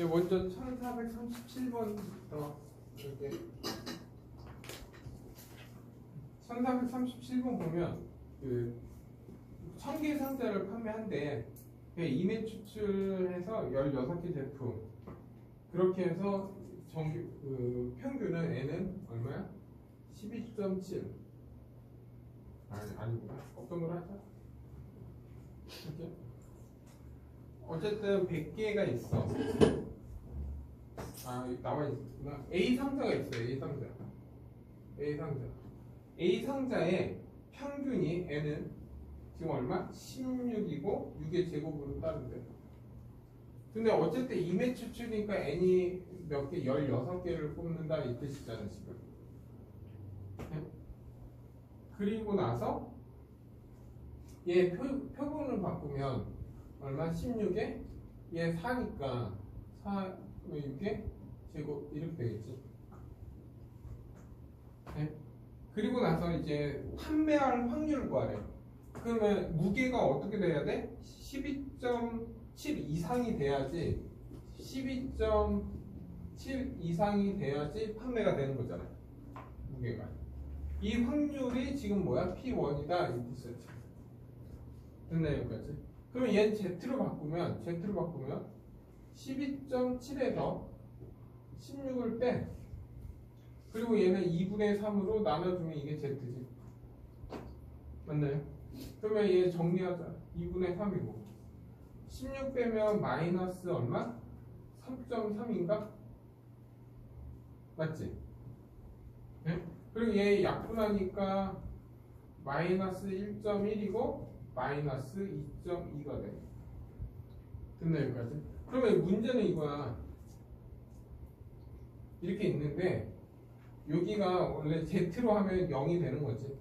이제 먼저 1437번부터 이렇게 1437번 보면 그 청계 상자를 판매한대. 임의 추출해서 16개 제품 그렇게 해서 그 평균은 N은 얼마야? 12.7 아니구나. 어떤 걸 하자. 이렇게 어쨌든 100개가 있어. 나와 있구나. A 상자가 있어요. A 상자의 평균이 N은 지금 얼마? 16이고 6의 제곱으로 따른대. 근데 어쨌든 임의 추출이니까 N이 몇 개? 16개를 뽑는다 이 뜻이잖아 지금. 네? 그리고 나서 얘 표본을 바꾸면 얼마? 16에 얘 4니까 4, 6에 제곱 이렇게 되겠지. 네? 그리고 나서 이제 판매할 확률을 구하래. 그러면 무게가 어떻게 돼야 돼? 12.7 이상이 돼야지 12.7 이상이 돼야지 판매가 되는 거잖아. 무게가. 이 확률이 지금 뭐야? P1이다 이 뜻이었지. 됐나요 여기까지? 그럼 얘는 Z로 바꾸면 12.7에서 16을 빼. 그리고 얘는 2분의 3으로 나눠주면 이게 Z지. 맞나요? 그러면 얘 정리하자. 2분의 3이고 16 빼면 마이너스 얼마? 3.3인가? 맞지? 네? 그리고 얘 약분하니까 마이너스 1.1이고 마이너스 2.2가 돼. 됐나요 여기까지? 그러면 문제는 이거야. 이렇게 있는데 여기가 원래 Z로 하면 0이 되는 거지.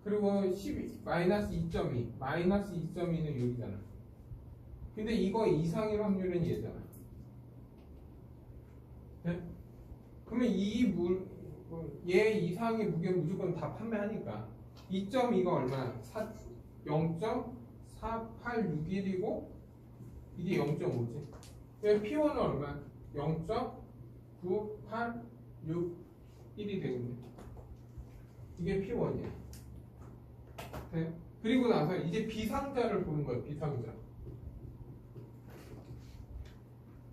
그리고 12, 마이너스 2.2 마이너스 2.2는 여기잖아. 근데 이거 이상일 확률은 얘잖아. 네? 그러면 얘 이상의 무게는 무조건 다 판매하니까 2.2가 얼마야? 0.4861이고 이게 0.5지. P1은 얼마야? 0.9861이 되겠네. 이게 P1이야. 네? 그리고 나서 이제 비상자를 보는 거예요. 비상자.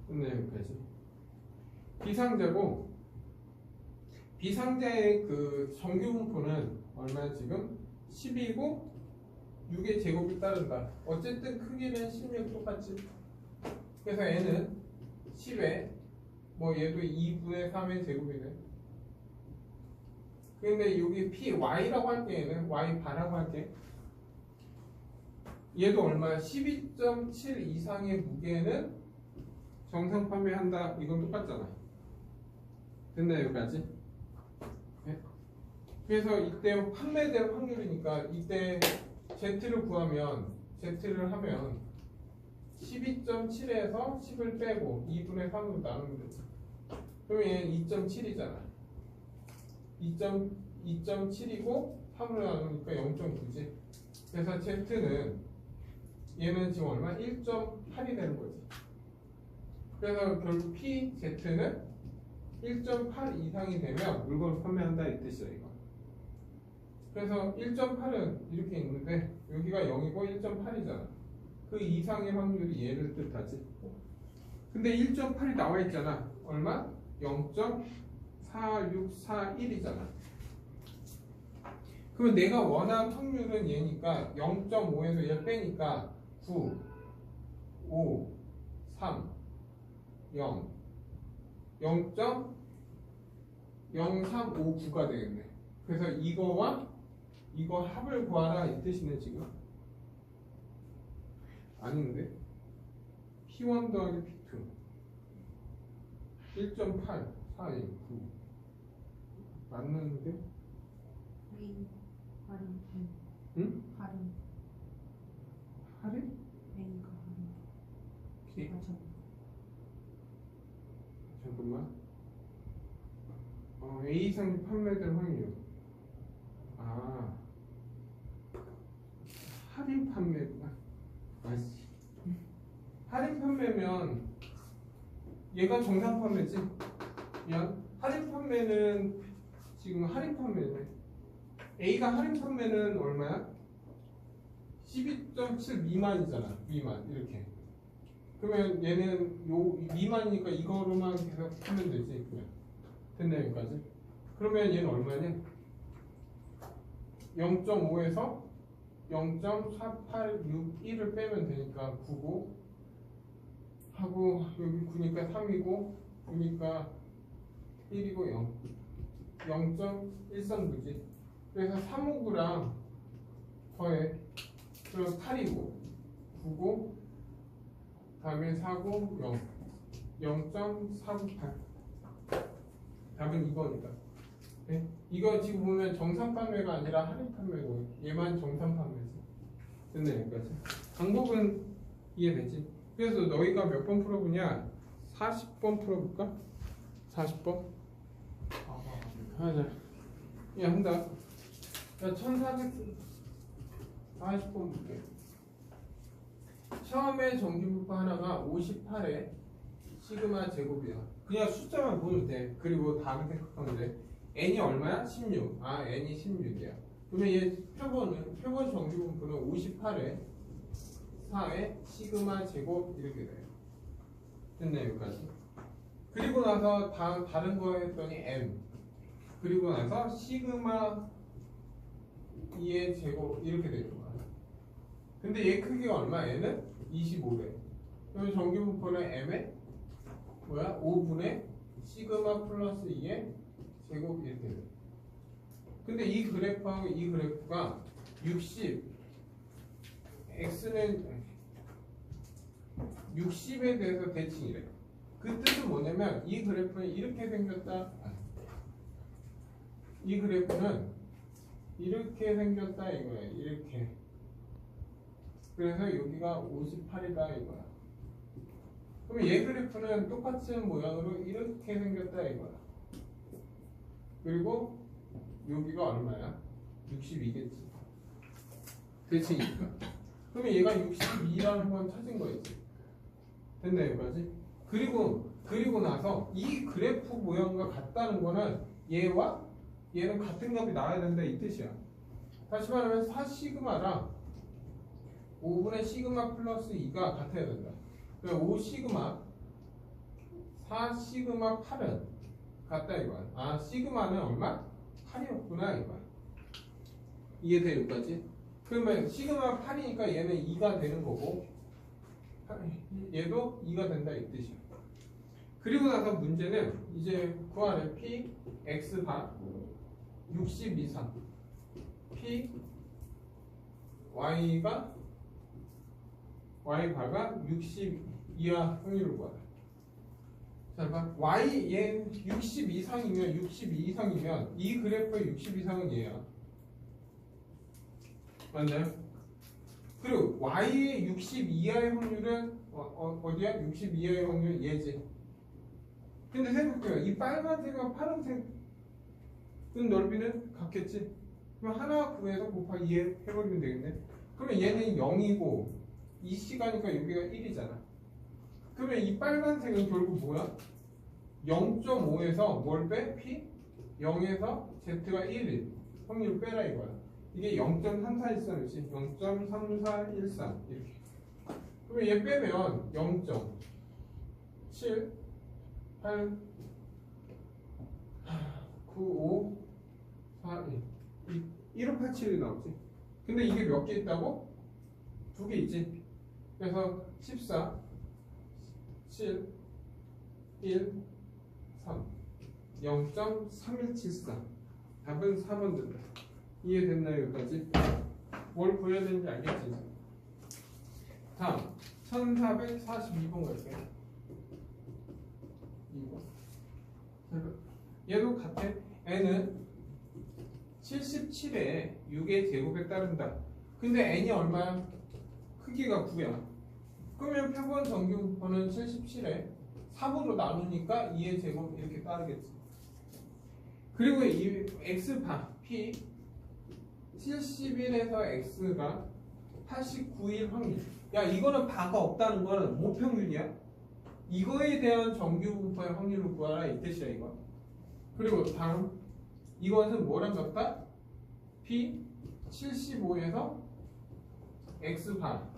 네, 여기까지. 비상자고 비상자의 그 정규분포는 얼마야 지금? 10이고 6의 제곱이 따른다. 어쨌든 크기는 16 똑같지. 그래서 N은 10에 뭐 얘도 2분의 3의 제곱이네. 근데 여기 PY라고 할게. 얘는 Y 바라고 할게. 얘도 얼마야? 12.7 이상의 무게는 정상 판매한다. 이건 똑같잖아. 됐나요 여기까지? 네? 그래서 이때 판매될 확률이니까 이때 Z를 구하면 Z를 하면 12.7에서 10을 빼고 2분의 3으로 나누면 되죠. 그러면 얘는 2.7이잖아. 2.7이고 3으로 나누니까 0.9지. 그래서 Z는 얘는 지금 얼마? 1.8이 되는 거지. 그래서 결국 PZ는 1.8 이상이 되면 물건을 판매한다 이 뜻이야 이거. 그래서 1.8은 이렇게 있는데 여기가 0이고 1.8이잖아. 그 이상의 확률이 얘를 뜻하지. 근데 1.8이 나와 있잖아. 얼마? 0.4641이잖아. 그럼 내가 원하는 확률은 얘니까 0.5에서 얘 빼니까 9, 5, 3, 0, 0.0359가 되겠네. 그래서 이거와 이거 합을 구하라 이 뜻이네 지금. 아닌데 P1 더하기 P2 1.8 4 1 9 맞는데? 할인. 응? 할인. 할인? A가 할인. P 맞아. 잠깐만. A 이상이 판매될 확률. 할인 판매구나. 할인 판매면 얘가 정상 판매지. 미안. 할인 판매는 지금 할인 판매네. A가 할인 판매는 얼마야? 12.7 미만이잖아. 미만 이렇게. 그러면 얘는 요 미만이니까 이거로만 계속 하면 되지. 그냥 됐네 여기까지. 그러면 얘는 얼마냐? 0.5에서 0.4861을 빼면 되니까 9고 하고 여기 9니까 3이고 9니까 1이고 0 0.13구지. 그래서 359랑 더해. 그럼 8이고 9고 다음에 4고 0 0.498. 답은 2번이다. 네? 이거 지금 보면 정상 판매가 아니라 할인 판매고 얘만 정상 판매지. 됐네 여기까지. 방법은 이해되지? 그래서 너희가 몇 번 풀어보냐? 40번 풀어볼까? 40번? 하자. 야 한다. 야 1440번 볼게. 처음에 정기분포 하나가 58에 시그마 제곱이야. 그냥 숫자만 보면 돼. 그리고 다음 생각하면 돼. n이 얼마야? 16. 아 n이 16이야. 그러면 얘 표본 정기분포는 58에 4에 시그마 제곱 이렇게 돼요. 됐네 여기까지. 그리고 나서 다른 거 했더니 m. 그리고 나서 시그마 2의 제곱 이렇게 되는 거야. 근데 얘 크기가 얼마? 얘는 25래. 그러면 정기분포는 m에 뭐야? 5분의 시그마 플러스 2의 제곱 이렇게 돼. 근데 이 그래프하고 이 그래프가 60 x는 60에 대해서 대칭이래. 그 뜻은 뭐냐면 이 그래프는 이렇게 생겼다. 이 그래프는 이렇게 생겼다 이거야. 이렇게. 그래서 여기가 58이다 이거야. 그럼 얘 그래프는 똑같은 모양으로 이렇게 생겼다 이거야. 그리고 여기가 얼마야? 62겠지. 대칭이니까. 그러면 얘가 62라는 건 찾은 거였지. 됐네 여기까지. 그리고 나서 이 그래프 모양과 같다는 거는 얘와 얘는 같은 값이 나와야 된다 이 뜻이야. 다시 말하면 4시그마랑 5분의 시그마 플러스 2가 같아야 된다. 그러니까 5시그마 4시그마 8은 같다 이거야. 아 시그마는 얼마? 8이었구나 이거야. 이해돼 여기까지? 그러면 시그마 8이니까 얘는 2가 되는 거고 얘도 2가 된다 이 뜻이야. 그리고 나서 문제는 이제 구하래. p x 바 60 이상 p y가 y 바가 60 이하 확률을 구하래. 잘 봐. y 얘 60 이상이면 62 이상이면 이 그래프의 60 이상은 얘야. 맞나요? 그리고 y의 60 이하의 확률은 어디야? 60 이하의 확률 얘지. 근데 생각해요. 이 빨간색과 파란색 넓이는 같겠지? 그럼 하나 구해서 곱하기 2 해버리면 되겠네. 그러면 얘는 0이고 이 시가니까 여기가 1이잖아. 그러면 이 빨간색은 결국 뭐야? 0.5에서 뭘 빼? P? 0에서 Z가 1일 확률 빼라 이거야. 이게 0.3413이지. 0.3413 이렇게. 그러면 얘 빼면 0.7 8 9 5 4 1 1587이 나오지. 근데 이게 몇 개 있다고? 2개 있지. 그래서 14 7 1 3 0.3174 답은 4번 된다. 이해됐나요 여기까지? 뭘 보여야 되는지 알겠지? 다음 1442번 갈게요. 2번 얘도 같아. n은 77에 6의 제곱에 따른다. 근데 n이 얼마야? 크기가 9야. 그러면 표본 정기분포는 77에 3으로 나누니까 2의 제곱 이렇게 따르겠지. 그리고 이 x바 p 71에서 x가 89일 확률. 야 이거는 바가 없다는 거는 뭐 평균이야? 이거에 대한 정규 분포의 확률을 구하라 이 뜻이야 이거. 그리고 다음 이것은 뭐랑 같다? P 75에서 X반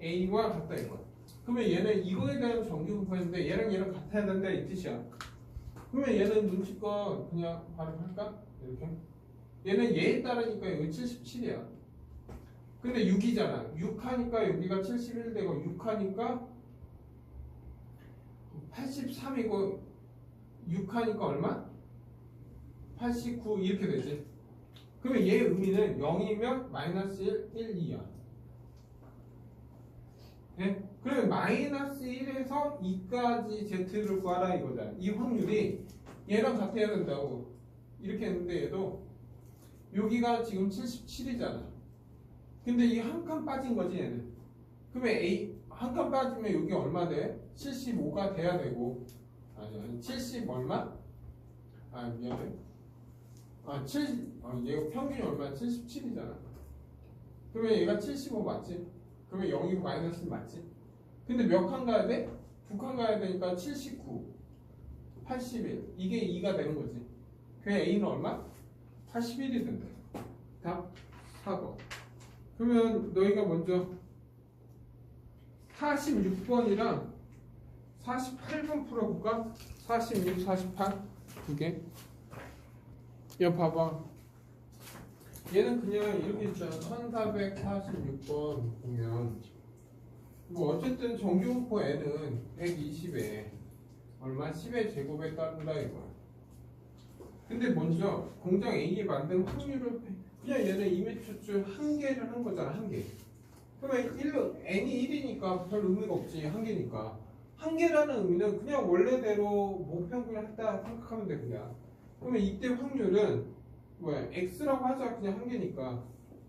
A와 같다 이거. 그러면 얘는 이거에 대한 정규 분포인데 얘랑 같아야 된다 이 뜻이야. 그러면 얘는 눈치껏 그냥 발음할까? 이렇게. 얘는 얘에 따르니까 여기 77이야. 근데 6이잖아. 6 하니까 여기가 71 되고 6 하니까 83이고 6 하니까 얼마? 89 이렇게 되지. 그러면 얘의 의미는 0이면 마이너스 1, 1, 2야. 네? 그러면 마이너스 1에서 2까지 Z를 구하라 이거잖아. 이 확률이 얘랑 같아야 된다고. 이렇게 했는데 얘도 여기가 지금 77이잖아. 근데 이 한 칸 빠진 거지 얘는. 그러면 A 한 칸 빠지면 여기 얼마 돼? 75가 돼야 되고. 아니 70 얼마? 아 미안해. 얘가 평균이 얼마야? 77이잖아. 그러면 얘가 75 맞지? 그러면 0이고 마이너스 1 맞지? 근데 몇 칸 가야 돼? 2칸 가야 되니까 79, 81 이게 2가 되는 거지. 그냥 A는 얼마? 81이 된다. 답 4번. 그러면 너희가 먼저 46번이랑 48번 풀어볼까? 46, 48 두 개. 야 봐봐. 얘는 그냥 이렇게 있잖아. 1446번 보면 뭐 어쨌든 정규분포 N은 120에 얼마? 10의 제곱에 따른다 이거야. 근데 먼저 공장 A에 만든 확률을 그냥 얘는 이미추출 한 개를 한 거잖아. 한 개. 그러면 N이 1이니까 별 의미가 없지. 한 개니까. 한 개라는 의미는 그냥 원래대로 목평균을 했다 생각하면 돼 그냥. 그러면 이때 확률은 뭐야? X라고 하자. 그냥 한 개니까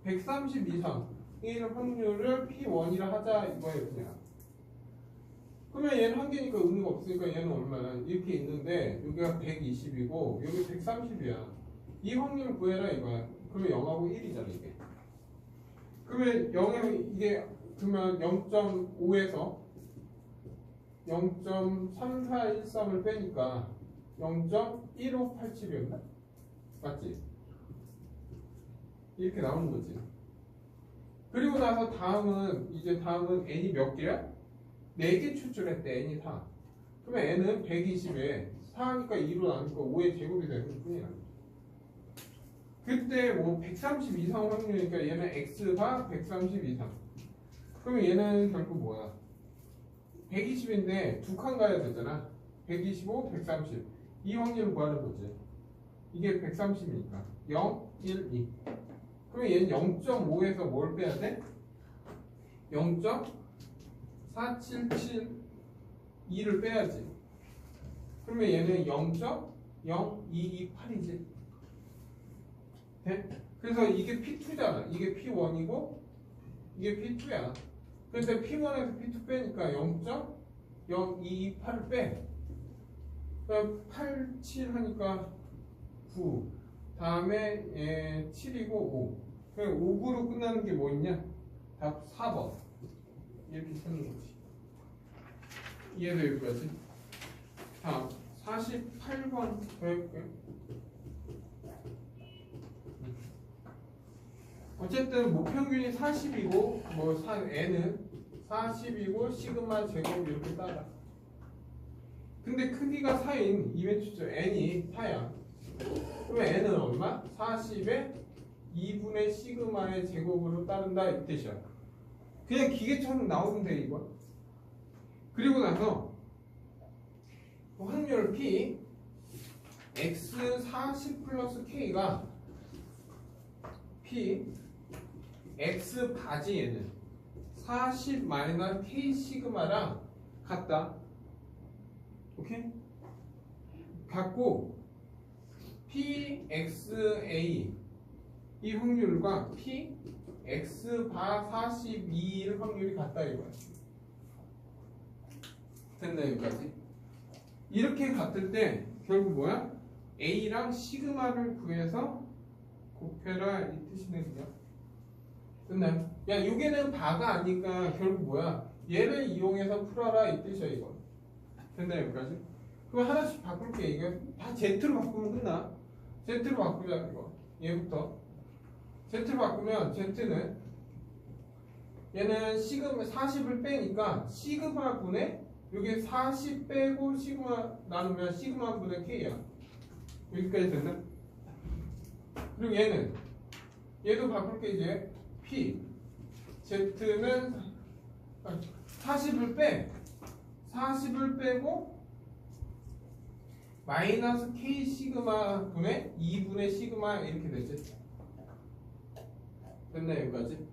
130 이상의 확률을 P1이라 하자 이거예요 그냥. 그러면 얘는 한 개니까 의미가 없으니까 얘는 얼마야? 이렇게 있는데 여기가 120이고 여기 130이야. 이 확률을 구해라 이거야. 그러면 0하고 1이잖아 이게. 그러면 0에 이게 그러면 0.5에서 0.3413을 빼니까 0.1587이었나? 맞지? 이렇게 나오는 거지. 그리고 나서 다음은 n이 몇 개야? 4개 추출했대. n이 4. 그러면 n은 120에 4하니까 2로 나누니까 5의 제곱이 되는 뿐이야. 그때 뭐 130 이상 확률이니까 얘는 x가 130 이상. 그러면 얘는 결국 뭐야? 120인데 두 칸 가야 되잖아. 125, 130. 이 확률을 구하는 거지. 이게 130이니까 0, 1, 2. 그러면 얘는 0.5에서 뭘 빼야 돼? 0.4772를 빼야지. 그러면 얘는 0.0228이지. 네? 그래서 이게 P2잖아. 이게 P1이고 이게 P2야. 근데 P1에서 P2 빼니까 0.0228을 빼. 그럼 87 하니까 9. 다음에 7이고 5. 그럼 5구로 끝나는 게 뭐 있냐? 답 4번. 이렇게 쓰는 거지. 이해돼 여기까지? 다음 48번 해볼게요. 어쨌든 목평균이 40이고 뭐 n은 40이고 시그마 제곱 이렇게 따라. 근데 크기가 4인 이벤트죠. n이 4야. 그러면 n은 얼마? 40에 2분의 시그마의 제곱으로 따른다 이 뜻이야. 그냥 기계처럼 나오면 돼 이거. 그리고 나서 확률 P x 40 플러스 K가 P x 바지 얘는 40 마이너스 K 시그마랑 같다. 오케이? 같고 PXA 이 확률과 PX바 42일 확률이 같다 이거야. 됐나 여기까지? 이렇게 같을 때 결국 뭐야? A랑 시그마를 구해서 곱해라 이 뜻이네 그냥. 됐나요? 야 요게는 바가 아니까 결국 뭐야? 얘를 이용해서 풀어라 이 뜻이야 이거. 됐나 여기까지? 그럼 하나씩 바꿀게. 이거 다 Z로 바꾸면 끝나. Z로 바꾸자 이거. 얘부터 Z로 바꾸면 Z는 얘는 시그마 40을 빼니까 시그마분의 여기 40 빼고 시그마 나누면 시그마분의 K야. 여기까지 됐나? 그리고 얘도 바꿀게. 이제 P Z는 40을 빼고 마이너스 K 시그마 분의 2분의 시그마 이렇게 되지. 됐나 여기까지?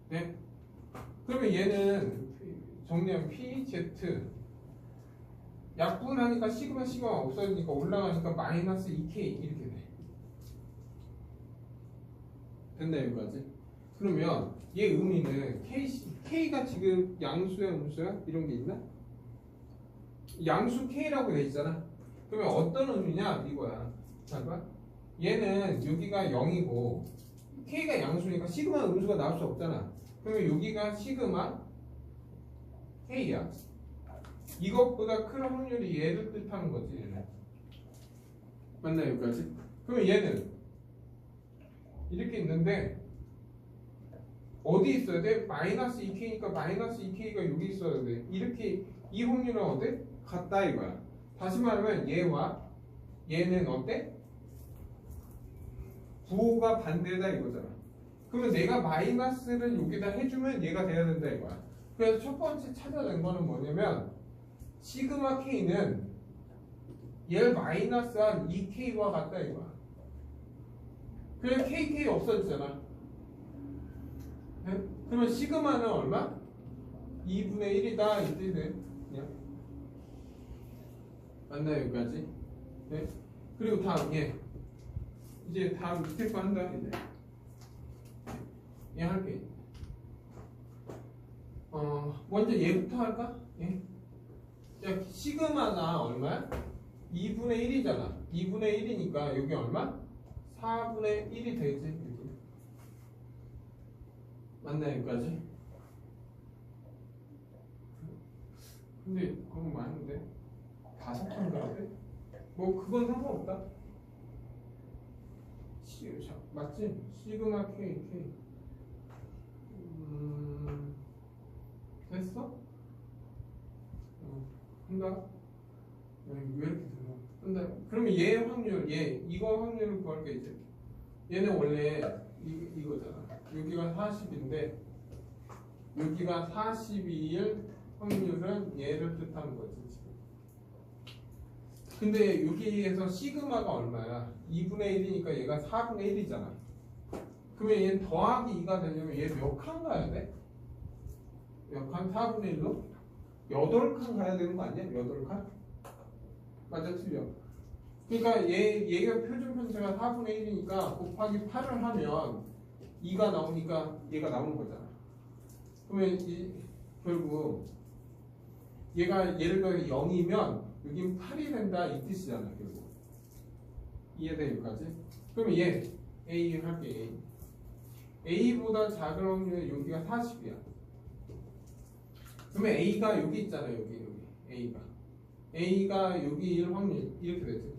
네? 그러면 얘는 정리하면 P, Z 약분하니까 시그마 없어지니까 올라가니까 마이너스 2K 이렇게 돼. 됐나 여기까지? 그러면 얘 의미는 K가 지금 양수야 음수야? 이런 게 있나? 양수 K라고 돼 있잖아. 그러면 어떤 의미냐 이거야. 잘 봐. 얘는 여기가 0이고 K가 양수니까 시그마 음수가 나올 수 없잖아. 그러면 여기가 시그마 K야. 이것보다 큰 확률이 얘를 뜻하는 거지. 얘는. 맞나 여기까지? 그러면 얘는 이렇게 있는데 어디 있어야 돼? 마이너스 2K니까 마이너스 2K가 여기 있어야 돼. 이렇게 이 확률은 어때? 같다 이거야. 다시 말하면 얘와 얘는 어때? 부호가 반대다 이거잖아. 그러면 내가 마이너스를 여기다 해주면 얘가 돼야 된다 이거야. 그래서 첫 번째 찾아낸 거는 뭐냐면 시그마 K는 얘를 마이너스한 2K와 같다 이거야. 그래서 KK 없어지잖아. 네? 그러면 시그마는 얼마? 2분의 1이다 이 뜻이네. 그냥 맞나요 여기까지? 네? 그리고 다음 이제 다음 밑에 거 한다 이제. 얘 할게. 먼저 얘부터 할까? 예? 야, 시그마가 얼마야? 2분의 1이잖아. 2분의 1이니까 여기 얼마? 4분의 1이 되지. 여기. 맞나요 여기까지? 근데 그건 많은데 5칸가 돼? 뭐 그건 상관없다. 맞지? 시그마 K 됐어? 한다? 왜 이렇게 되나? 한다. 그러면 얘 확률, 이거 확률을 구할게 이제. 얘는 원래 이거잖아. 여기가 40인데 여기가 42일 확률은 얘를 뜻하는 거지 지금. 근데 여기에서 시그마가 얼마야? 2분의 1이니까 얘가 4분의 1이잖아. 그러면 얘는 더하기 2가 되려면 얘 몇 칸 가야 돼? 몇 칸? 4분의 1로? 8칸 가야 되는 거 아니야? 8칸? 맞아 틀려. 그러니까 얘가 표준 편차가 4분의 1이니까 곱하기 8을 하면 2가 나오니까 얘가 나오는 거잖아. 그러면 결국 얘가 예를 들어 0이면 여긴 8이 된다 이 뜻이잖아 결국. 이해돼 여기까지? 그러면 얘 A 할게. A보다 작은 확률이 여기가 40이야. 그러면 A가 여기 있잖아 여기 A가 여기 1 확률 이렇게 되지.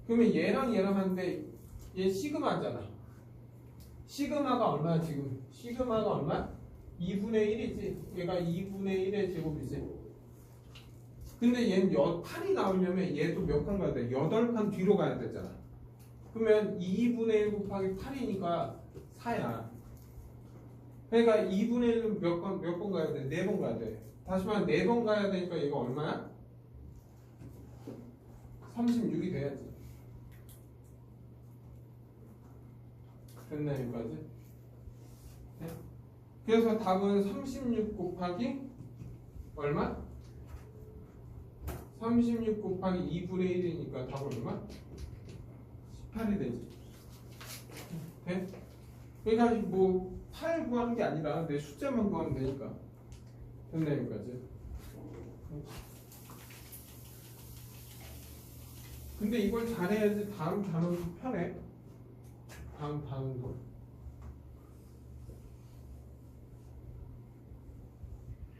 그러면 얘랑 하는데 얘 시그마잖아. 시그마가 얼마야 지금? 시그마가 얼마? 2분의 1이지. 얘가 2분의 1의 제곱이지. 근데 얘는 8이 나오려면 얘도 몇 칸 가야 돼? 8칸 뒤로 가야 되잖아. 그러면 2분의 1 곱하기 8이니까 4야. 그러니까 2분의 1은 몇 번 가야 돼? 4번 가야 돼. 다시 말하면 4번 가야 되니까 얘가 얼마야? 36이 돼야지. 됐나 여기까지? 네? 그래서 답은 36 곱하기 얼마? 36 곱하기 2분의 1이니까 답은 얼마? 18이 되지. 돼? 그러니까 뭐 8 구하는 게 아니라 내 숫자만 구하면 되니까. 됐나 여기까지? 근데 이걸 잘해야지 다음 단어도 편해. 다음 단어도.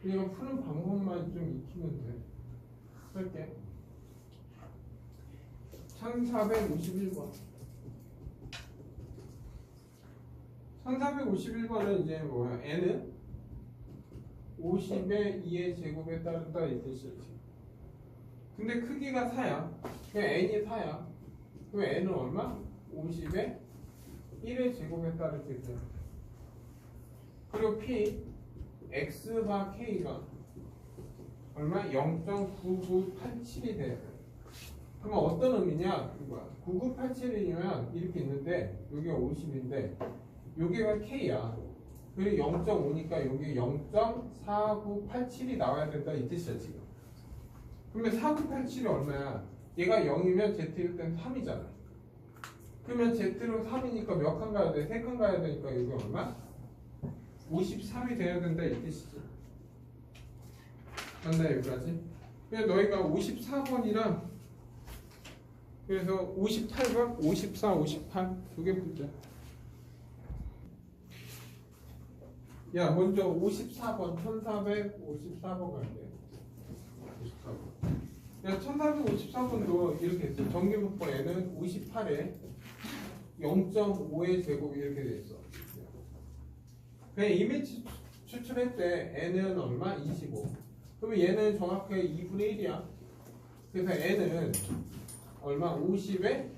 이거 푸는 방법만 좀 익히면 돼. 할게. 1451번. 1451번은 이제 뭐야? n은 50의 2의 제곱에 따른다 이 뜻이지. 근데 크기가 4야. 그냥 n이 4야. 그럼 n은 얼마? 50의 1의 제곱에 따르게 돼. 그리고 p x바 k가 얼마? 0.9987이 돼야 돼. 그러면 어떤 의미냐? 이거야. 9987이면 이렇게 있는데 여기가 50인데 여기가 k야. 그리고 0.5니까 여기 0.4987이 나와야 된다 이 뜻이야 지금. 그러면 4987이 얼마야? 얘가 0이면 z일 땐 3이잖아. 그러면 z로 3이니까 몇 칸 가야 돼? 3칸 가야 되니까 여기 얼마? 53이 돼야 된다 이 뜻이지. 맞나 여기까지? 그래서 너희가 54번이랑 그래서 58번, 54, 58 두 개 풀자. 야 먼저 54번 1454번 갈게. 54번. 야 1454번도 이렇게 했어. 정규분법 n은 58에 0.5의 제곱이 이렇게 돼 있어. 그냥 이미 추출할 때 n은 얼마? 25. 그러면 얘는 정확하게 2분의 1이야. 그래서 n은 얼마? 50에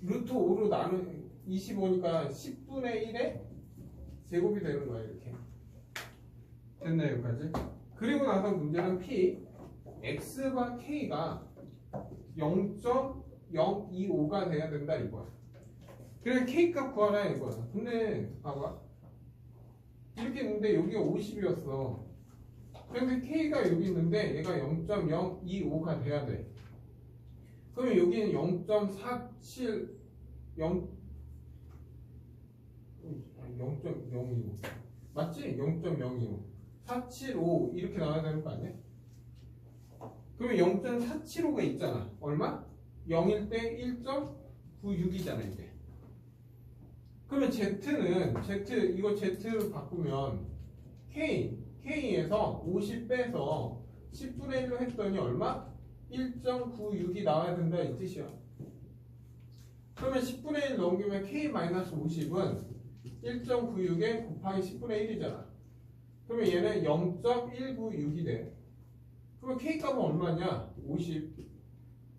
루트 5로 나눈 25니까 10분의 1의 제곱이 되는 거야 이렇게. 됐나요 여기까지? 그리고 나서 문제는 p x바 k가 0.025가 돼야 된다 이거야. 그래 k값 구하라 이거야. 근데 봐봐 이렇게 있는데 여기가 50이었어. 그런데 k가 여기 있는데 얘가 0.025가 돼야 돼. 그러면 여기는 0.47 0.025 맞지? 0.025 475 이렇게 나와야 되는 거 아니야? 그러면 0.475가 있잖아. 얼마? 0일 때 1.96이잖아 이게. 그러면 z는 이거 z 바꾸면 k에서 50 빼서 10분의 1로 했더니 얼마? 1.96이 나와야 된다 이 뜻이야. 그러면 10분의 1 넘기면 k-50은 1.96에 곱하기 10분의 1이잖아. 그러면 얘는 0.196이 돼. 그러면 k값은 얼마냐?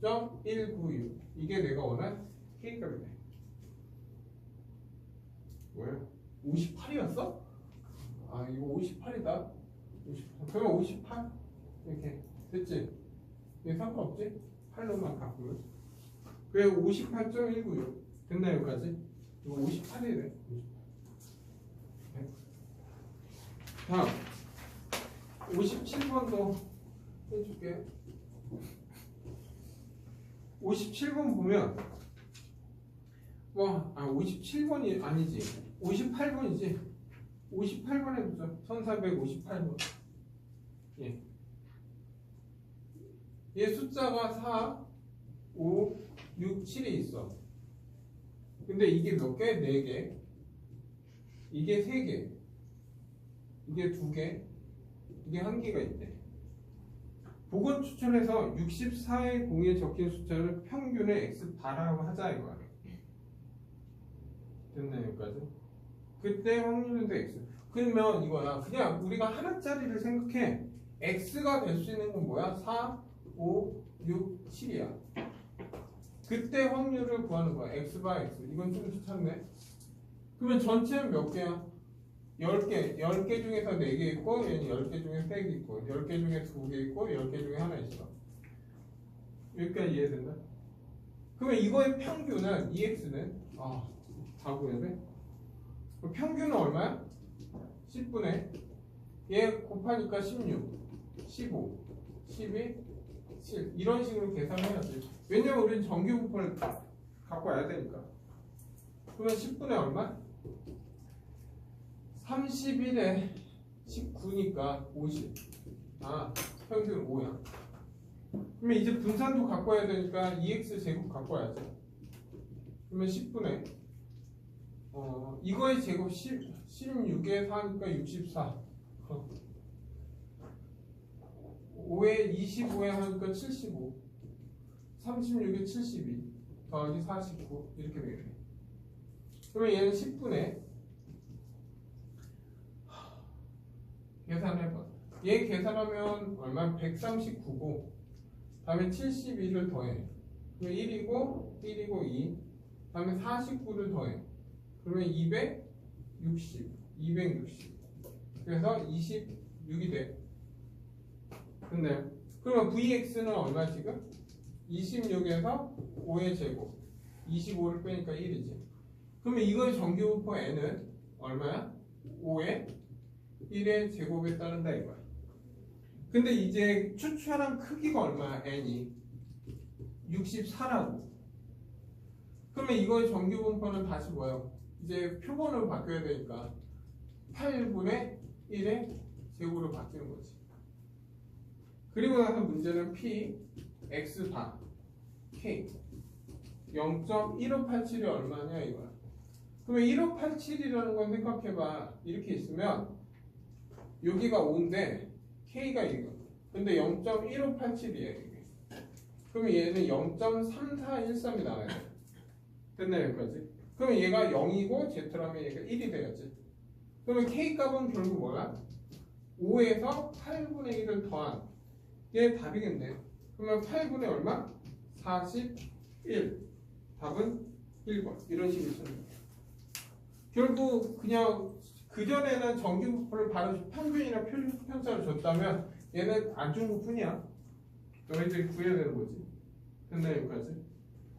50.196. 이게 내가 원한 k값이네. 뭐야? 58이었어? 아 이거 58이다. 58. 그러면 58 이렇게 됐지? 이게 상관없지? 8로만 바꾸면 그래 58.196 됐나 여기까지? 이거 58이래. 다음 57번도 해줄게. 57번 보면 57번이 아니지 58번이지 58번 해보자. 1458번. 예. 얘 숫자가 4, 5, 6, 7이 있어. 근데 이게 몇 개? 4개. 이게 3개. 이게 2개. 이게 1개가 있대. 복원 추출해서 64의 공에 적힌 숫자를 평균의 x바라고 하자 이거야. 됐나요 여기까지? 그때 확률은 x. 그러면 이거야. 그냥 우리가 하나짜리를 생각해. x가 될 수 있는 건 뭐야? 4, 5, 6, 7이야. 그때 확률을 구하는 거야. x바 x. 이건 좀 귀찮네. 그러면 전체는 몇 개야? 10개. 10개 중에서 4개 있고 얘는 10개 중에 3개 있고 10개 중에 2개 있고 10개 중에 하나 있어. 여기까지 이해된다? 그러면 이거의 평균은 EX는 다 구해야 돼? 평균은 얼마야? 10분의 얘 곱하니까 16 15 12 7 이런 식으로 계산해야지. 왜냐면 우리는 정규분포를 갖고 와야 되니까. 그러면 10분의 얼마? 31에 19니까 50. 평균 5야. 그러면 이제 분산도 갖고 와야 되니까 2x 제곱 갖고 와야지. 그러면 10분의 이거의 제곱 16에 4니까 64. 5에 25에 하니까 75, 36에 72 더하기 49 이렇게 되겠네. 그러면 얘는 10분의 계산해봐. 얘 계산하면 얼마? 139고 다음에 72를 더해. 그러면 1이고 1이고 2 다음에 49를 더해. 그러면 260 그래서 26이 돼. 근데 그러면 Vx는 얼마 지금? 26에서 5의 제곱 25를 빼니까 1이지. 그러면 이거의 정규분포 n은 얼마야? 5의 1의 제곱에 따른다 이거야. 근데 이제 추출한 크기가 얼마야? n이 64라고. 그러면 이거의 정규분포는 다시 뭐예요? 이제 표본으로 바뀌어야 되니까 8분의 1의 제곱으로 바뀌는 거지. 그리고 나서 문제는 P, X 바, K 0.1587이 얼마냐 이거야. 그러면 1587이라는 건 생각해봐. 이렇게 있으면 여기가 5인데 K가 이거. 근데 0.1587이야 이게. 그러면 얘는 0.3413이 나와야 돼. 됐나 여기까지? 그러면 얘가 0이고 Z라면 얘가 1이 돼야지. 그러면 K 값은 결국 뭐야? 5에서 8분의 1을 더한 얘 답이겠네. 그러면 8분의 얼마? 41. 답은 1번. 이런 식으로 쓰는 거야. 결국 그냥 그전에는 정규분포를 바로 평균이나 편차를 줬다면 얘는 안 준 것뿐이야. 너희들이 구해야 되는 거지. 됐나 여기까지?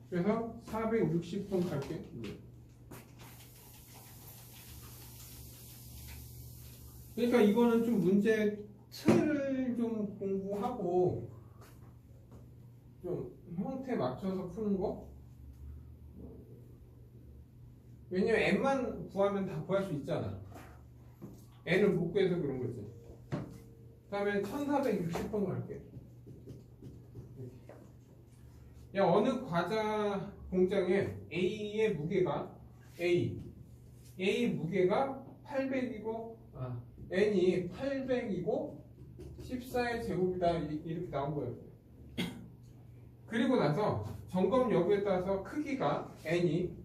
그래서 460번 갈게. 그러니까 이거는 좀 문제 틀을 좀 공부하고 좀 형태 맞춰서 푸는 거. 왜냐면 n만 구하면 다 구할 수 있잖아. n을 못 구해서 그런 거지. 그 다음에 1460번 갈게. 야, 어느 과자 공장에 A의 무게가 A 무게가 800이고 N이 800이고 14의 제곱이다 이렇게 나온 거예요. 그리고 나서 점검 여부에 따라서 크기가 N이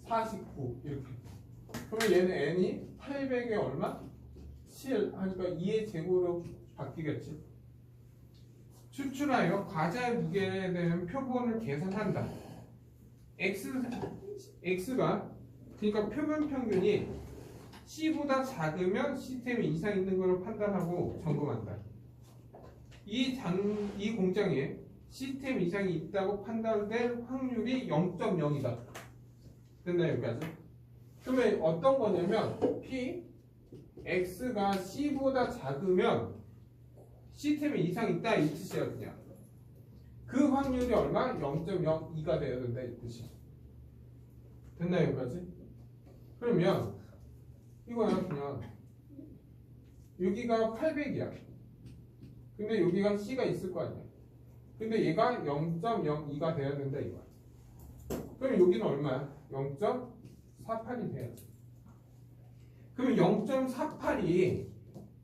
49 이렇게. 그러면 얘는 N이 800에 얼마? 7 하니까 2의 제곱으로 바뀌겠지. 추출하여 과자의 무게에 대한 표본을 계산한다. X가 그러니까 표본 평균이 C보다 작으면 시스템이 이상 있는 것으로 판단하고 점검한다. 이 공장에 시스템 이상이 있다고 판단될 확률이 0.0이다. 됐나요 여기까지? 그러면 어떤 거냐면 P, X가 C보다 작으면 시스템에 이상이 있다 이 뜻이야 그냥. 그 확률이 얼마? 0.02가 돼야 된다 이 뜻이야. 됐나요 여기까지? 그러면 이거야 그냥 여기가 800이야. 근데 여기가 C가 있을 거 아니야. 근데 얘가 0.02가 돼야 된다 이거야. 그럼 여기는 얼마야? 0.48이 돼야지. 그러면 0.48이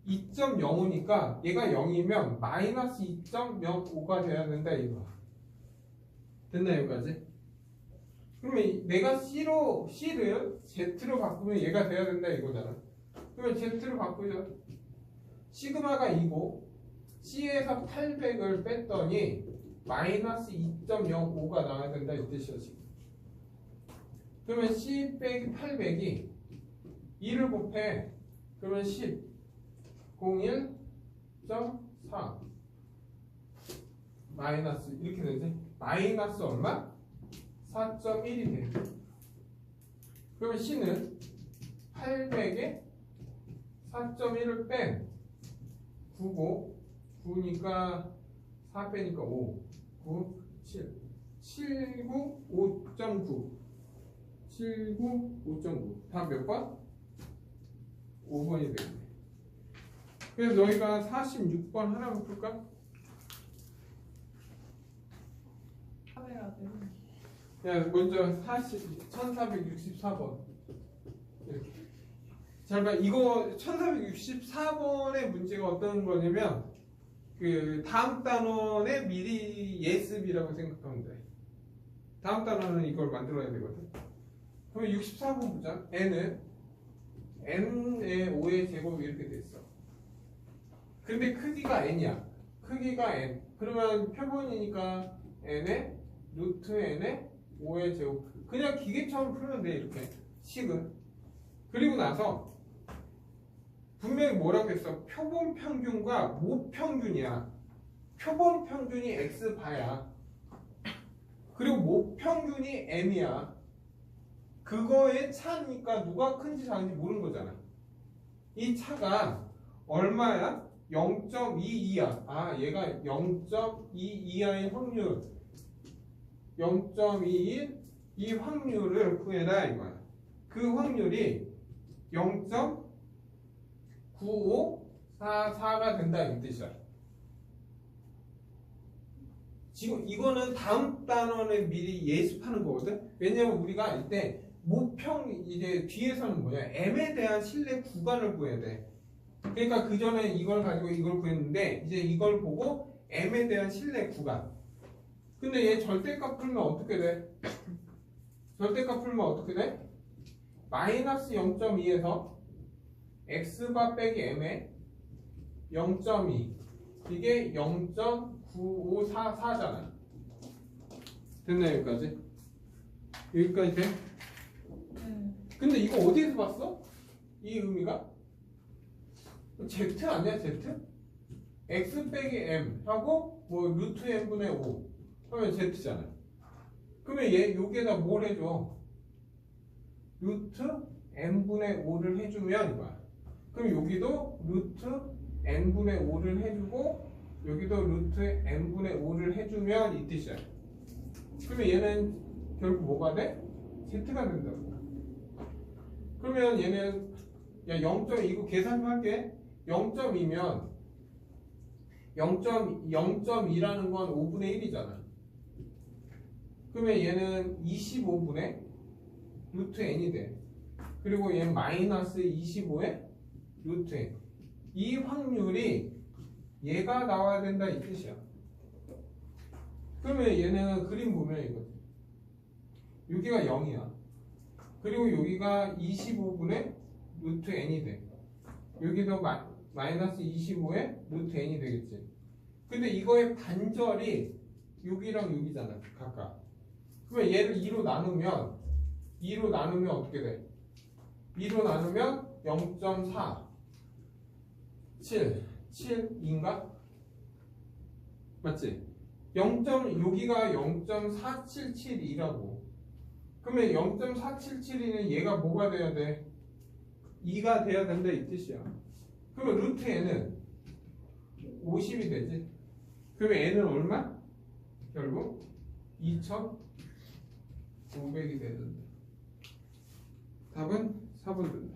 2.05니까 얘가 0이면 마이너스 2.05가 돼야 된다 이거. 됐나 여기까지? 그러면 내가 C를 Z로 바꾸면 얘가 돼야 된다 이거잖아. 그러면 Z로 바꾸자. 시그마가 2고 C에서 800을 뺐더니 마이너스 2.05가 나와야 된다 이 뜻이야 지금. 그러면 C 빼기 800이 2를 곱해. 그러면 10 01.4 마이너스 이렇게 되지. 마이너스 얼마? 4.1이 돼. 그러면 C는 800에 4.1을 뺀 9고 9니까 4 빼니까 5 9 7 79 5.9 79 5.9 다 몇 번? 5번이 되겠네. 그래서 너희가 46번 하나 풀까? 야, 먼저 1464번 이렇게. 잘 봐. 이거 1464번의 문제가 어떤 거냐면 그 다음 단원에 미리 예습이라고 생각하면 돼. 다음 단원은 이걸 만들어야 되거든. 그럼 64번 보자. n은 n의 5의 제곱 이렇게 됐어. 근데 크기가 n이야. 크기가 n. 그러면 표본이니까 n의 루트 n의 5의 제곱. 그냥 기계처럼 풀면 돼 이렇게 식은. 그리고 나서 분명히 뭐라고 했어? 표본 평균과 모 평균이야. 표본 평균이 x바야. 그리고 모 평균이 m이야. 그거의 차니까 누가 큰지 작은지 모르는 거잖아. 이 차가 얼마야? 0.22야. 아, 얘가 0.22야의 확률. 0.21 이 확률을 구해라 이거야. 그 확률이 0.9544가 된다 이 뜻이야. 지금 이거는 다음 단원에 미리 예습하는 거거든. 왜냐면 우리가 이때 모평 이제 뒤에서는 뭐냐? m에 대한 신뢰 구간을 구해야 돼. 그러니까 그 전에 이걸 가지고 이걸 구했는데 이제 이걸 보고 m에 대한 신뢰 구간. 근데 얘 절대값 풀면 어떻게 돼? 절대값 풀면 어떻게 돼? 마이너스 0.2에서 x바 빼기 m에 0.2 이게 0.9544잖아. 됐나 여기까지? 여기까지 돼? 근데 이거 어디에서 봤어? 이 의미가? Z 아니야 Z? x 빼기 m 하고 뭐 루트 m분의 5 하면 z잖아. 그러면 얘 여기에다 뭘 해줘? 루트 n분의 5를 해주면 이거야. 그럼 여기도 루트 n분의 5를 해주고 여기도 루트 n분의 5를 해주면 이 뜻이야. 그러면 얘는 결국 뭐가 돼? z가 된다고. 그러면 얘는 야 0. 이거 계산 좀 할게. 0.2면 0.2라는 건 5분의 1이잖아. 그러면 얘는 25분의 루트 n이 돼. 그리고 얘는 마이너스 25의 루트 n. 이 확률이 얘가 나와야 된다 이 뜻이야. 그러면 얘는 그림 보면 이거지. 여기가 0이야. 그리고 여기가 25분의 루트 n이 돼. 여기도 마이너스 25의 루트 n이 되겠지. 근데 이거의 반절이 여기랑 여기잖아. 각각. 그러면 얘를 2로 나누면 어떻게 돼? 2로 나누면 0.4 7인가? 맞지? 여기가 0.4772라고. 그러면 0.477이는 얘가 뭐가 돼야 돼? 2가 돼야 된다 이 뜻이야. 그러면 루트 n은 50이 되지. 그러면 n은 얼마? 결국 2500이 되는데 답은 4번 된다.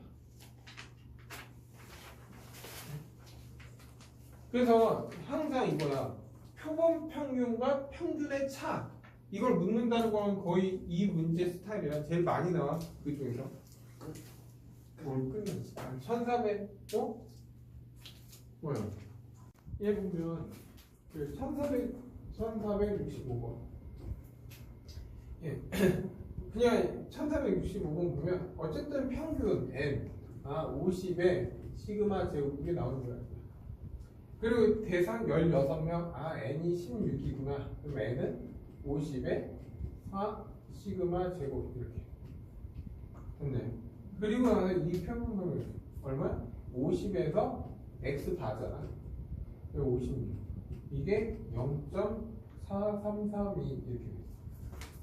그래서 항상 이거야. 표본 평균과 평균의 차. 이걸 묻는다는 건 거의 이 문제 스타일이야. 제일 많이 나와. 그 중에서. 뭘 끝냈지? 1400, 뭐야? 얘 보면, 그 1465번. 예. 그냥 1465번 보면, 어쨌든 평균 M, 50에 시그마 제곱 이게 나오는 거야. 그리고 대상 16명, n이 16이구나. 그럼 n은 50에 4 시그마 제곱 이렇게. 됐네. 그리고 나서 이 표본은 얼마? 50에서 x 바잖아. 56. 이게 0.4332 이렇게 돼.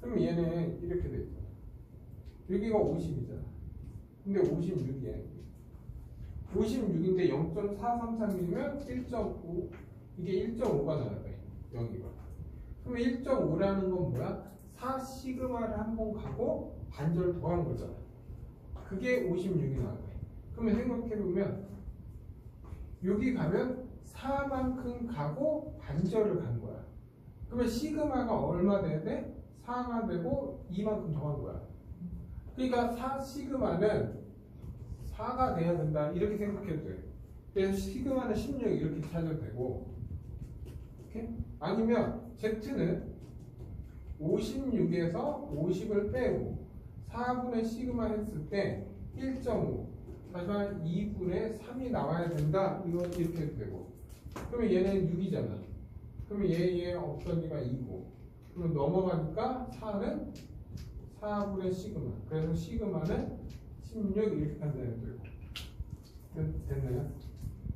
그럼 얘는 이렇게 돼 있잖아. 여기가 50이잖아. 근데 56이야. 56인데 0.433이면 1.5 이게 1.5가 나와야 돼. 여기가. 그러면 1.5라는 건 뭐야? 4 시그마를 한 번 가고 반절 더 한 거잖아. 그게 56이 나와야 돼. 그러면 생각해보면 여기 가면 4만큼 가고 반절을 간 거야. 그러면 시그마가 얼마 돼야 돼? 4가 되고 2만큼 더 한 거야. 그러니까 4 시그마는 4가 돼야 된다 이렇게 생각해도 돼. 그래서 시그마는 16 이렇게 찾아도 되고 이렇게. 아니면 Z는 56에서 50을 빼고 4분의 시그마 했을 때 1.5 하지만 2분의 3이 나와야 된다. 이거 이렇게 해도 되고. 그러면 얘는 6이잖아. 그러면 얘의 없어지가 2고. 그러면 넘어가니까 4는 4분의 시그마. 그래서 시그마는 16 이렇게 판단해도 되고. 됐나요?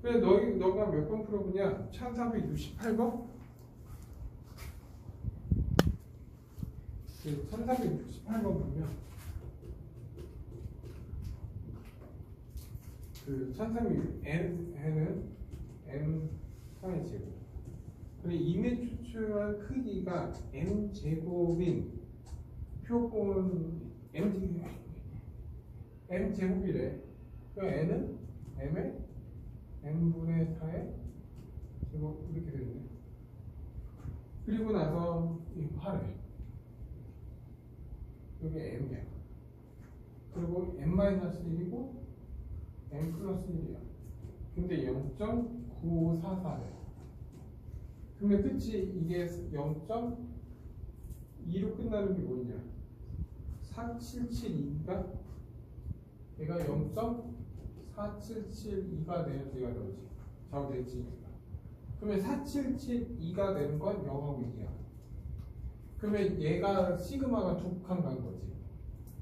그래 너가 몇 번 풀어보냐? 1368번? 1368번 보면 그 1300n은 n3의 제곱. 그리고 임의 추출한 크기가 n 제곱인 표본 n 제곱이래. 그 n은 m의 n분의 4의 제곱 이렇게 되네. 그리고 나서 이 8회 여기 m이야. 그리고 n-1이고 n 플러스 1이야. 근데 0.9544래. 그러면 끝이 이게 0.2로 끝나는 게 뭐냐? 4772가 얘가 0.4772가 되는 얘가 되지. 좌우대칭. 그러면 4772가 되는 건 0하고 2야. 그러면 얘가 시그마가 두 칸 간 거지.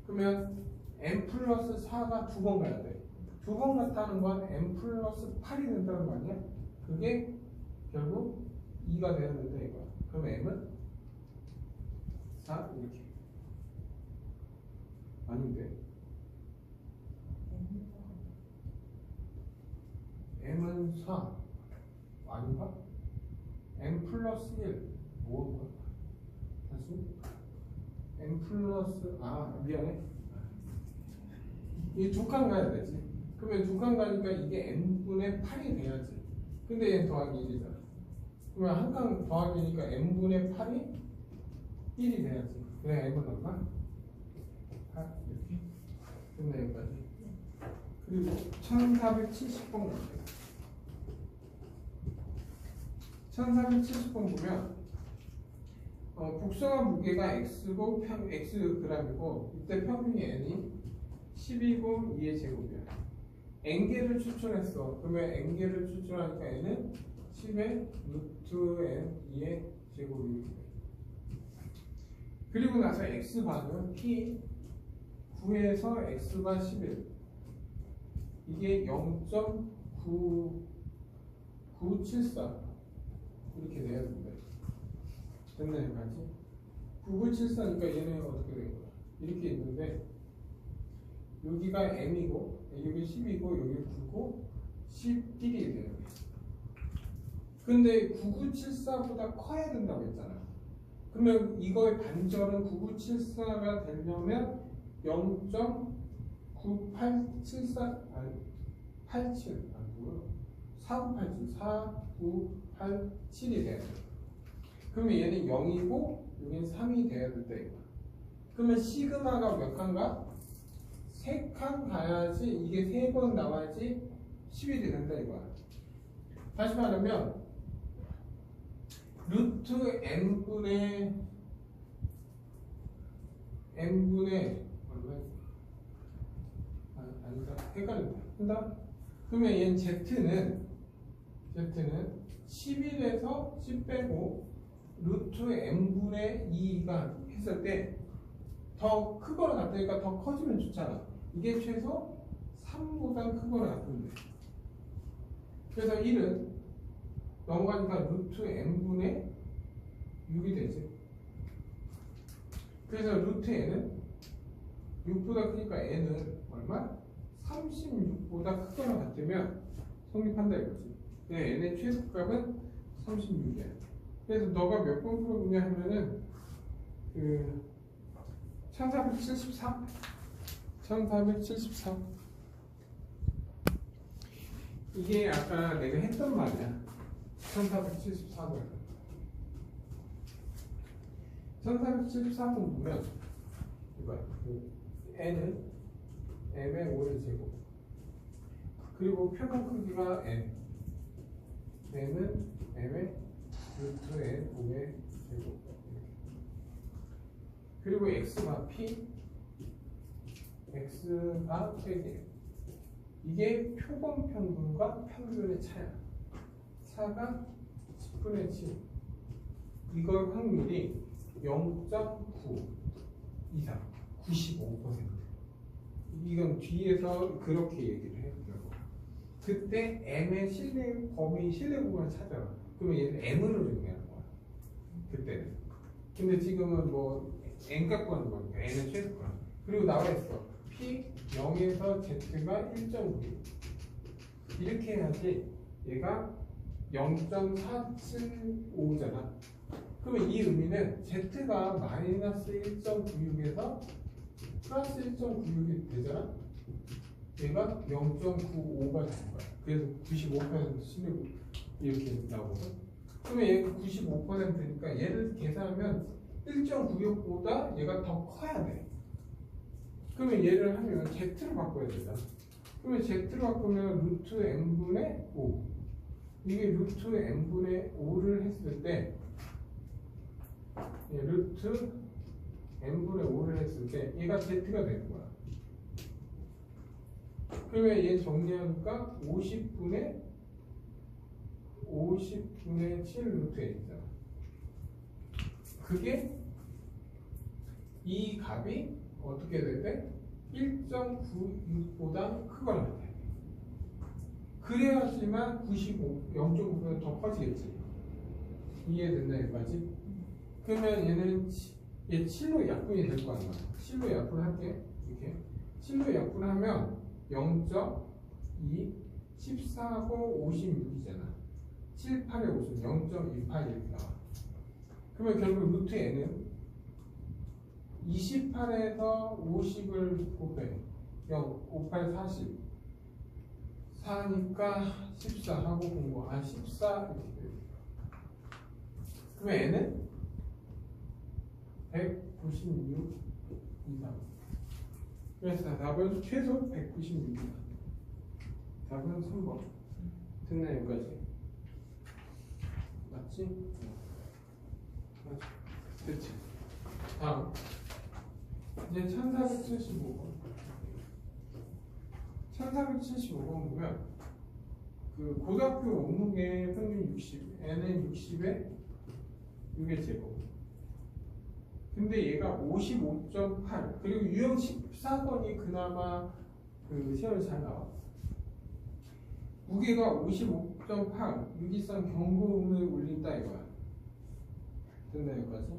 그러면 n 플러스 4가 두 번 가야 돼. 두 번 갔다는 건 n 플러스 8이 된다는 거 아니야? 그게 결국 2가 돼야 된다 이거야. 그럼 m은 4 이렇게. 아닌데. m은 4 아닌가? n 플러스 1 뭐야? 다시 n 플러스 미안해. 이 두 칸 가야 되지. 그러면 두 칸 가니까 이게 n분의 8이 돼야지. 근데 얘는 더하기 1이잖아. 그러면 한 칸 더하기니까 n분의 8이 1이 돼야지. 그래 m은 얼마? 8 이렇게. 됐네 여기까지. 그리고 1470번 볼게요. 1470번 보면 복숭아 무게가 x고 xg이고 이때 평균이 n이 10이고 2의 제곱이야. n개를 추출했어. 그러면 n개를 추출하니까 n은 10의 루트 n 2의 제곱이 돼. 그리고 나서 x반은 p 9에서 x가 11 이게 0.9974 이렇게 돼야 된다. 됐나 여기까지? 9974니까 얘는 어떻게 된 거야? 이렇게 있는데 여기가 m이고 여기 10이고 여기 9고 11이 돼요. 근데 9974보다 커야 된다고 했잖아. 그러면 이거의 반절은 9974가 되려면 0.9874 87 4987이 돼야 돼. 그러면 얘는 0이고 여기는 3이 돼야 된다 이거. 그러면 시그마가 몇 칸가? 3칸 가야지 이게 3번 나와야지 10이 된다 이거야. 다시 말하면 루트 n분의 얼마? 아니다. 헷갈린다. 그러면 얘는 z는 11에서 10 빼고 루트 n분의 2가 했을 때 더 크거나 같으니까 더 커지면 좋잖아. 이게 최소 3보다 크거나 같은데. 그래서 1은 넘어가니까 루트 n분의 6이 되지. 그래서 루트 n은 6보다 크니까 n은 얼마? 36보다 크거나 같으면 성립한다 이거지. 네, n의 최소값은 36이야. 그래서 너가 몇 번 풀어보냐 하면은 그 1473 이게 아까 내가 했던 말이야. 1474번 1474번 보면 이거야. n은 m의 5의 제곱 그리고 표본 크기가 n은 m의 루트 n 5의 제곱. 그리고 x가 p, x가 세개. 이게 표본 평균과 평균의 차야. 차가 10분의 7. 이걸 확률이 0.9 이상, 95%. 이건 뒤에서 그렇게 얘기를 해요. 그때 m의 실내 범위 실내 구간을 찾아라. 그러면 얘는 m으로 정리하는 거야. 그때는. 근데 지금은 뭐 n 갖고 하는 거니까 n은 최소권. 그리고 나와 있어. p 0에서 z가 1.9. 이렇게 해야지 얘가 0.475잖아. 그러면 이 의미는 z가 마이너스 1.96에서 플러스 1.96이 되잖아. 얘가 0.95가 되는 거야. 그래서 95% 실력 이렇게 나오거든. 그러면 얘가 95%니까 얘를 계산하면 1.96보다 얘가 더 커야 돼. 그러면 얘를 하면 z로 바꿔야 되잖아. 그러면 z로 바꾸면 루트 n분의 5. 이게 루트 n분의 5를 했을 때 루트 n분의 5를 했을 때 얘가 z가 되는 거야. 그러면 얘 정리하니까 50분의 7 루트 n이잖아. 그게 이 값이 어떻게 되대? 1.96보다 크거나 돼. 그래야지만 0.9보다 더 커지겠지. 이해됐나 여기까지? 그러면 얘는 얘 7로 약분이 될 거 아니야. 7로 약분할게. 이렇게 7로 약분하면 0.2, 14고 56이잖아. 7, 8에 50, 0.28 이렇게 나와. 그러면 결국 루트 n은 28에서 50을 곱해. 0, 58, 40. 4니까 14하고 공부. 14 이렇게 돼요. 그러면 n은 196 이상. 그래서 답은 최소 196이다. 답은 3번. 됐나 여기까지? 맞지? 맞지? 됐지? 다음. 이제 1475번. 1475번 보면 그 고등학교 원문의 평균 60, n은 60에 6의 제곱. 근데 얘가 55.8 그리고 유형 14번이 그나마 그 시험을 잘 나와. 무게가 55.8 유기성 경고음을 울린다 이거야. 됐나 여기까지?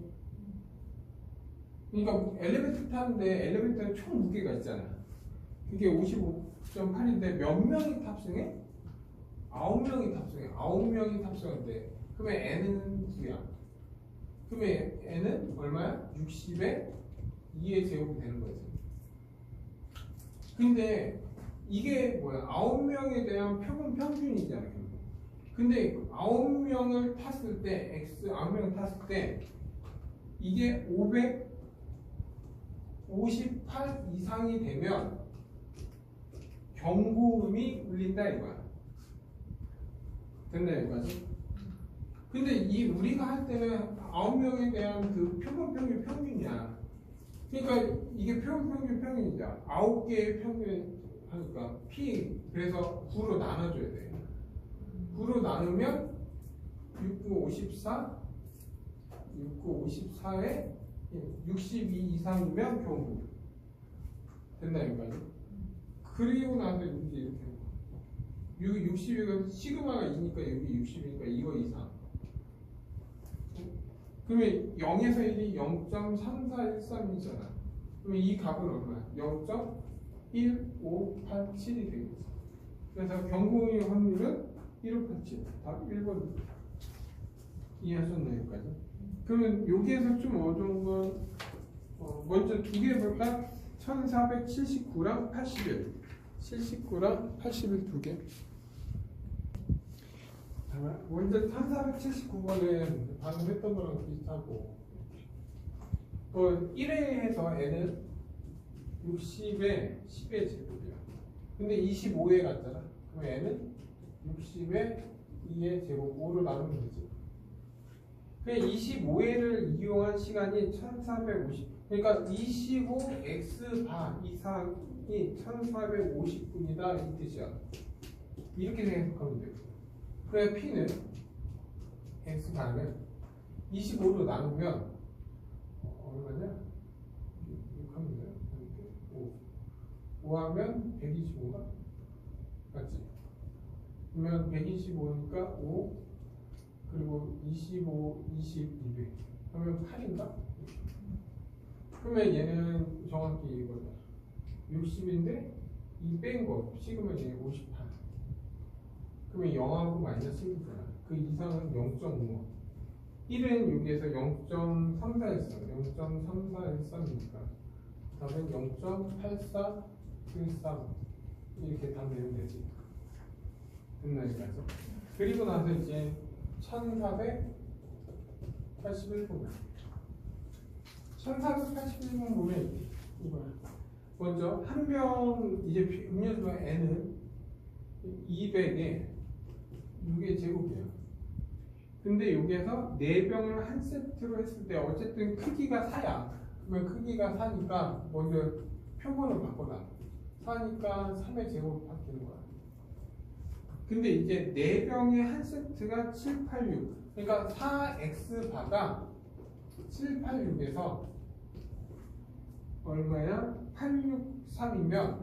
그러니까 엘리베이터 타는데 엘리베이터에 총 무게가 있잖아. 그게 55.8인데 몇 명이 탑승해? 9명이 탑승해. 9명이 탑승한대. 그러면 n은 9야. 그러면 n은 얼마야? 60에 2의 제곱이 되는 거지. 근데 이게 뭐야? 9명에 대한 표본 평균이잖아. 결국. 근데 9명을 탔을 때 x 9명을 탔을 때 이게 558 이상이 되면 경고음이 울린다 이거야. 됐나 여기까지? 근데 이 우리가 할 때는 9명에 대한 그 표본 평균 평균이야. 그러니까 이게 표본 평균 평균이죠. 9개의 평균 하니까 P 그래서 9로 나눠줘야 돼. 9로 나누면 6954 6954에 62 이상이면 경고. 됐나 여기까지? 그리고 나서 이제 이렇게 62가 시그마가 2니까 여기 60이니까 이거 이상. 그러면 0에서 1이 0.3413이잖아. 그러면 이 값은 얼마야? 0.1587이 되겠지. 그래서 경고의 확률은 1587. 답 1번. 이해하셨나요? 여기까지? 그러면 여기에서 좀 어려운 건 먼저 두 개 볼까? 1479랑 81. 79랑 81 두 개. 먼저 1479번은 방금 했던 거랑 비슷하고 1회에서 n은 60에 10의 제곱이야. 근데 25에 갔잖아. 그럼 n은 60에 2의 제곱 5로 나누면 되지. 25회를 이용한 시간이 1450. 그러니까 25x 바 이상이 1450분이다 이 뜻이야. 이렇게 생각하면 돼요. 그래 P는 x 바는 25로 나누면 얼마냐? 6하면 돼요. 5 하면 125가 맞지? 그러면 125니까 5 그리고 25, 20, 200 하면 8인가? 그러면 얘는 정확히 이거다. 60인데 이 뺀 거 식으면 얘 58. 그러면 0하고 마이너스 1이잖아. 그 이상은 0.5. 1은 여기에서 0.3413 0.3413이니까 답은 0.8413 이렇게 답 내면 되지. 끝나니까죠. 그리고 나서 이제 1481분 1481분 보면 이거야. 먼저 한 병 이제 음료수가 N은 200에 6의 제곱이에요. 근데 여기에서 4병을 한 세트로 했을 때 어쨌든 크기가 4야. 그러면 크기가 4니까 먼저 표본을 바꿔놔. 4니까 3의 제곱 바뀌는 거야. 근데 이제 4병의 한 세트가 786. 그러니까 4x 바가 786에서 얼마야? 863이면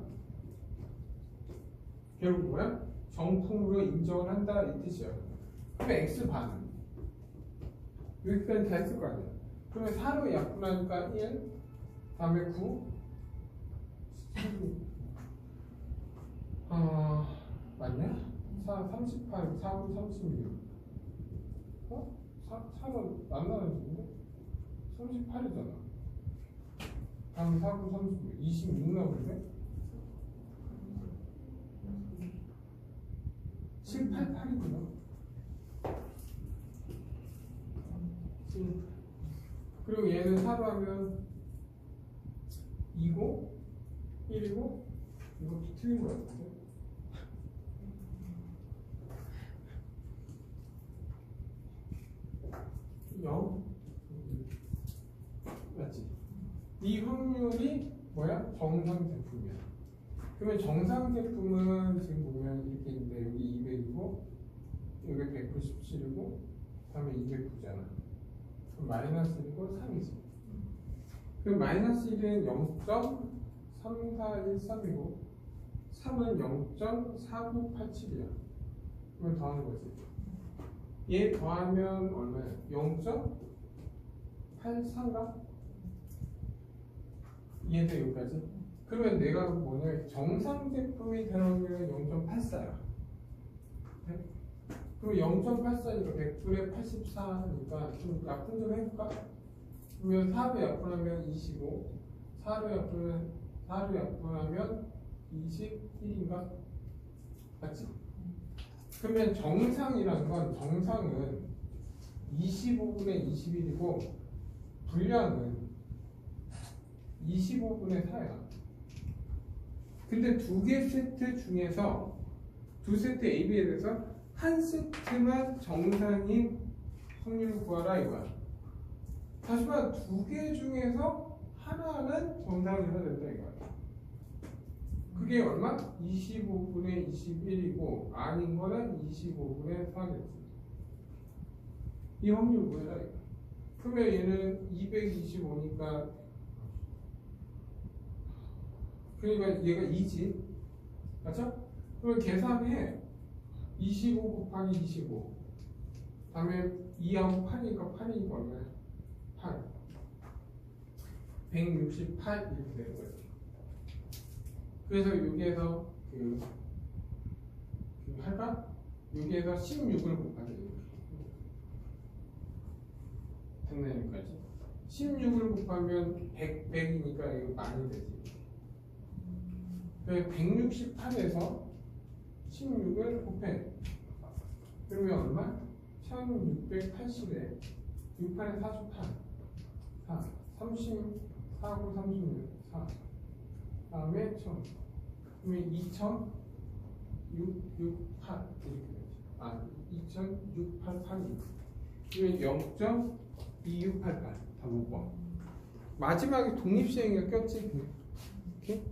결국 뭐야? 정품으로 인정을 한다 이 뜻이야. 그러면 x 반은 여기까지 다 했을 거 아니야. 그러면 4로 약분하니까 1, 다음에 9, 맞냐? 4, 38, 4, 36. 4는 안 나눠지는데? 38이잖아. 다음 4, 9, 36. 26 나오는데? 7, 8, 8이구나. 그리고 얘는 4로 하면 2고 1이고 이것도 틀린 거 같은데? 맞지? 이 확률이 뭐야? 정상 제품이야. 그러면 정상 제품은 지금 보면 이렇게 있는데 여기 200이고 여기 197이고 다음에 209잖아. 그럼 마이너스 1이고 3이지. 그럼 마이너스 1은 0.3413이고 3은 0.4987이야. 그러면 더하는 거지. 얘 더하면 얼마야? 0.83가? 이해돼 여기까지? 그러면 내가 뭐냐? 정상 제품이 되는 0.84야. 네? 그럼 0.84니까 100분의 84니까 좀 약분 좀 해볼까? 그러면 4로 약분하면 25, 4로 약분하면 21인가? 맞지? 그러면 정상이란 건 정상은 25분의 21이고 분량은 25분의 4야. 근데 두 개 세트 중에서 두 세트 A, B에 대해서 한 세트만 정상인 확률 구하라 이거야. 다시 말해 두 개 중에서 하나는 정상을 해야 된다 이거야. 그게 얼마? 25분의 21이고 아닌 거는 25분의 4겠지. 이 확률 구해라 이거. 그러면 얘는 225니까 그러니까 얘가 2지. 맞죠? 그러면 계산해. 25 곱하기 25 다음에 2하고 8이니까 8이니까 얼마야? 8 168 이렇게 되는 거예요. 그래서 여기에서 할까? 여기에서 16을 곱하자. 됐나 여기까지? 16을 곱하면 100이니까 이거 많이 되지. 168에서 16을 곱해. 그러면 얼마? 1680에 68에 48 4 34고 36 4 다음에 1000 그러면 2068 이렇게 되지. 2068 이건 0.2688 다 5번. 마지막에 독립시행이 꼈지. 이렇게